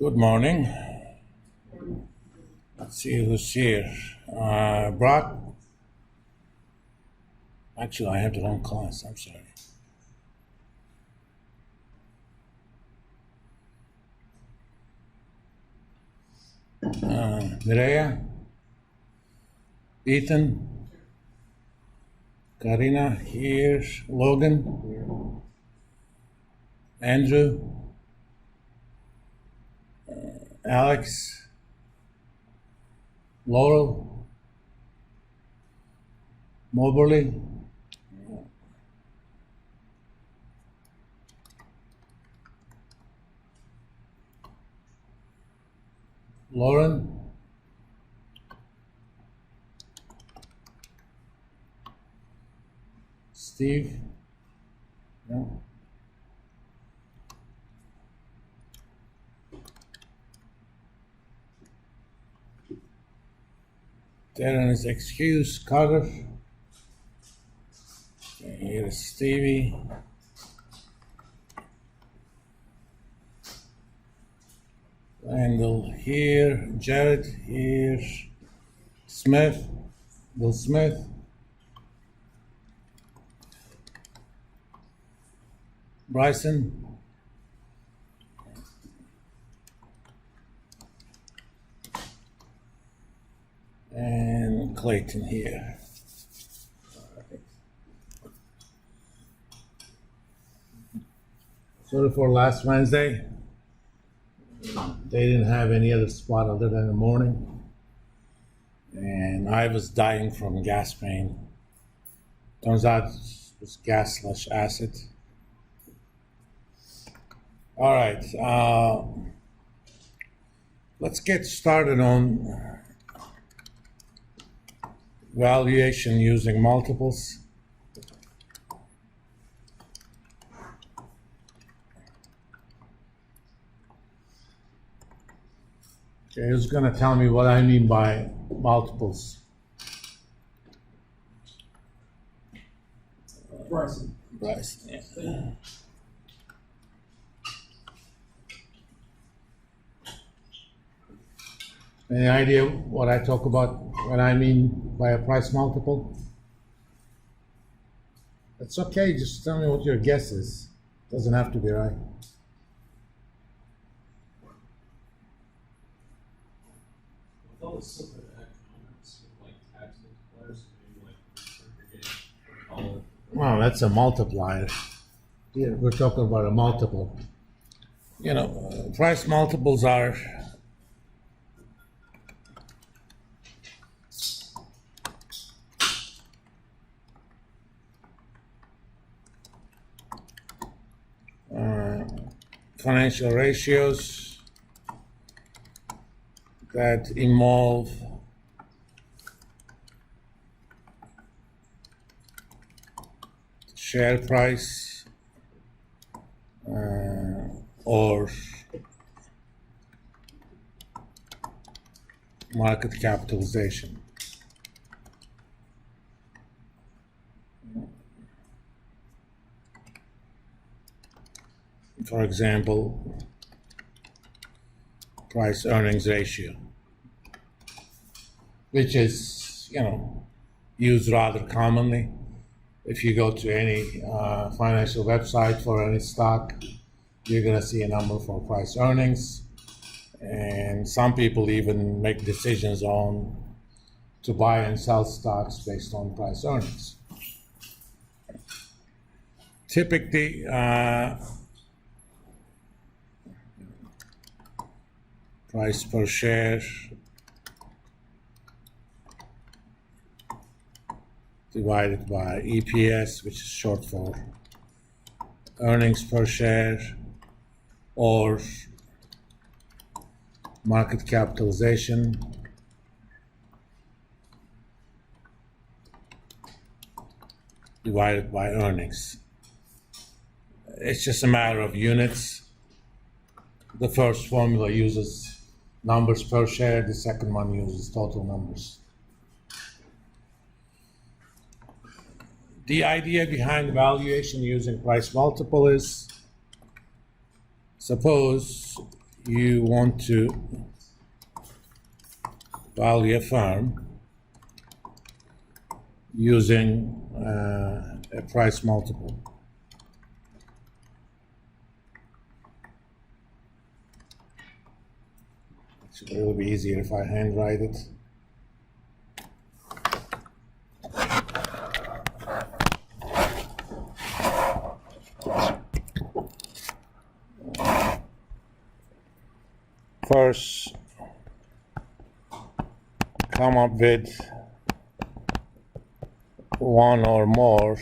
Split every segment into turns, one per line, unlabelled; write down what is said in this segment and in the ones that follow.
Good morning. Let's see who's here. Brock? Actually, I have the wrong class. I'm sorry. Mireya? Ethan? Karina here. Logan? Andrew? Alex? Laurel? Moberly? Lauren? Steve? No. Darren is excused. Carter? Okay, here is Stevie. Randall here. Jared here. Smith? Bill Smith? Bryson? And Clayton here. Sorry for last Wednesday. They didn't have any other spot other than the morning. And I was dying from gas pain. Turns out it was gas/acid. All right. Let's get started on valuation using multiples. Okay, who's going to tell me what I mean by multiples?
Bryson.
Bryson, yeah. Any idea what I talk about when I mean by a price multiple? It's okay, just tell me what your guess is. Doesn't have to be right.
With all the stuff in economics, with like tax multipliers, maybe like segregate,
Well, that's a multiplier. Here, we're talking about a multiple. You know, price multiples are financial ratios that involve share price or market capitalization. For example, price earnings ratio, which is, used rather commonly. If you go to any financial website for any stock, you're going to see a number for price earnings. And some people even make decisions on to buy and sell stocks based on price earnings. Typically, price per share divided by EPS, which is short for earnings per share, or market capitalization divided by earnings. It's just a matter of units. The first formula uses numbers per share, the second one uses total numbers. The idea behind valuation using price multiple is, suppose you want to value a firm using a price multiple. It will be easier if I handwrite it. First, come up with one or more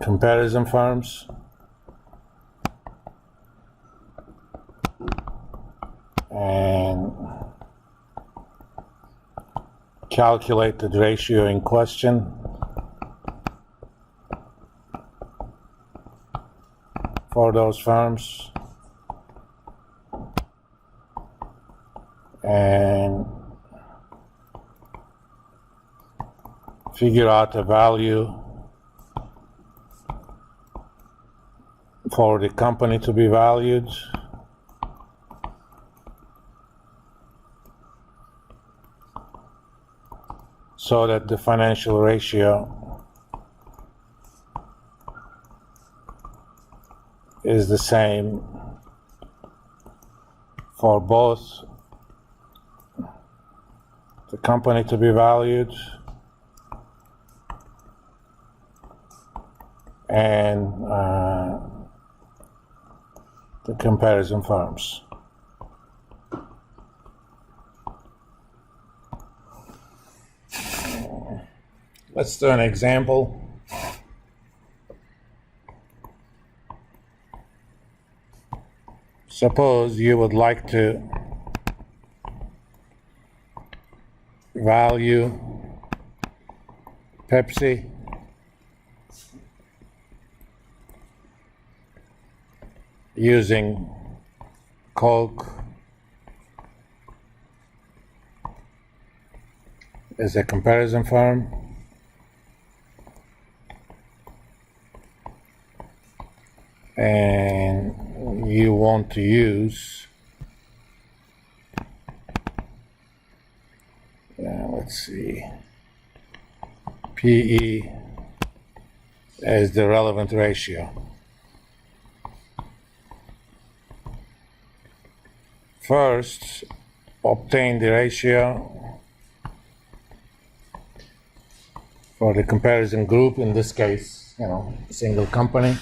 comparison firms. And calculate the ratio in question for those firms, and figure out a value for the company to be valued, so that the financial ratio is the same for both the company to be valued and the comparison firms. Let's do an example. Suppose you would like to value Pepsi using Coke as a comparison firm, and you want to use, let's see, PE as the relevant ratio. First, obtain the ratio for the comparison group, in this case, single company.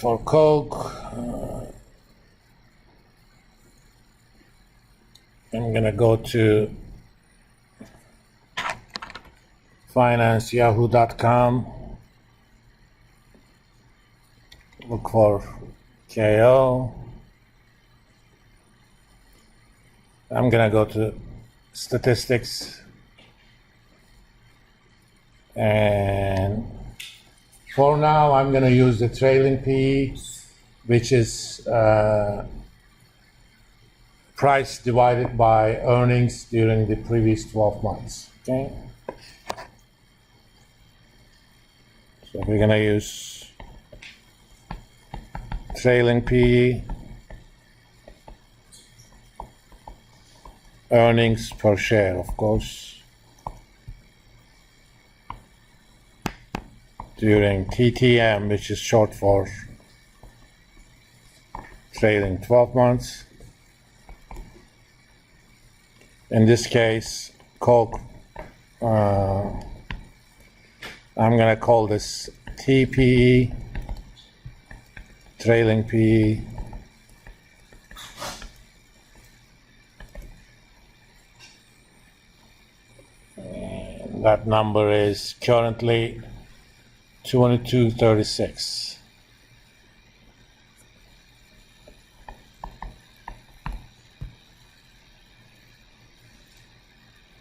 For Coke, I'm gonna go to FinanceYahoo.com, look for KO. I'm gonna go to statistics, and for now I'm gonna use the trailing PE, which is price divided by earnings during the previous 12 months. Okay. So we're gonna use trailing PE, earnings per share, of course, during TTM, which is short for trailing 12 months. In this case, Coke, I'm gonna call this TPE, trailing PE. And that number is currently 22.36.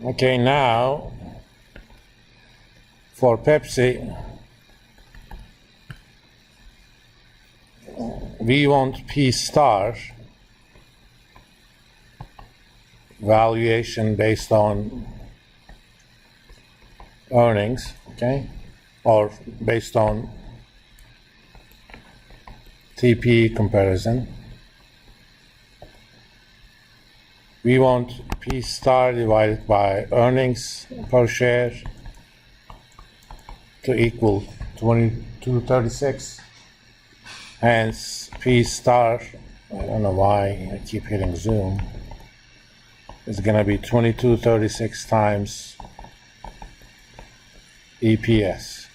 Okay, now for Pepsi, we want P star valuation based on earnings, okay? Or based on TP comparison. We want P star divided by earnings per share to equal 2236. Hence, P star, I don't know why I keep hitting zoom, is going to be 2236 times EPS.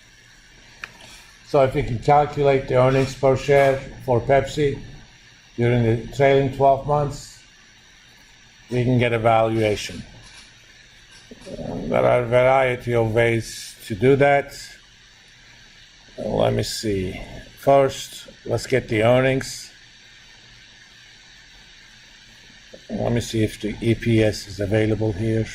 So if you can calculate the earnings per share for Pepsi during the trailing 12 months, we can get a valuation. There are a variety of ways to do that. Let me see. First, let's get the earnings. Let me see if the EPS is available here.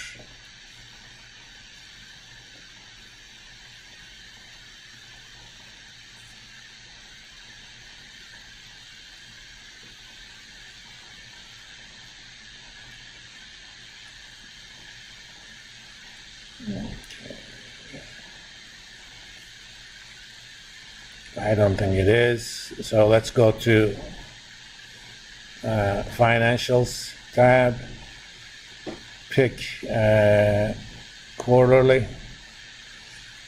I don't think it is. So let's go to Financials tab, pick quarterly.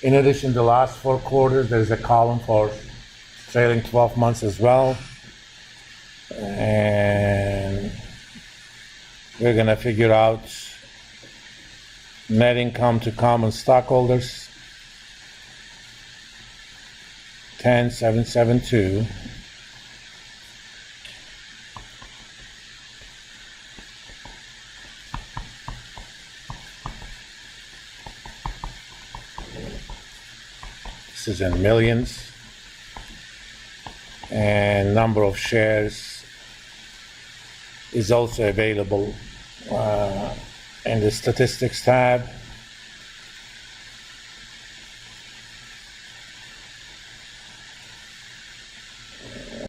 In addition to the last 4 quarters, there's a column for trailing 12 months as well. And we're going to figure out net income to common stockholders. 10,772. This is in millions. And number of shares is also available in the statistics tab.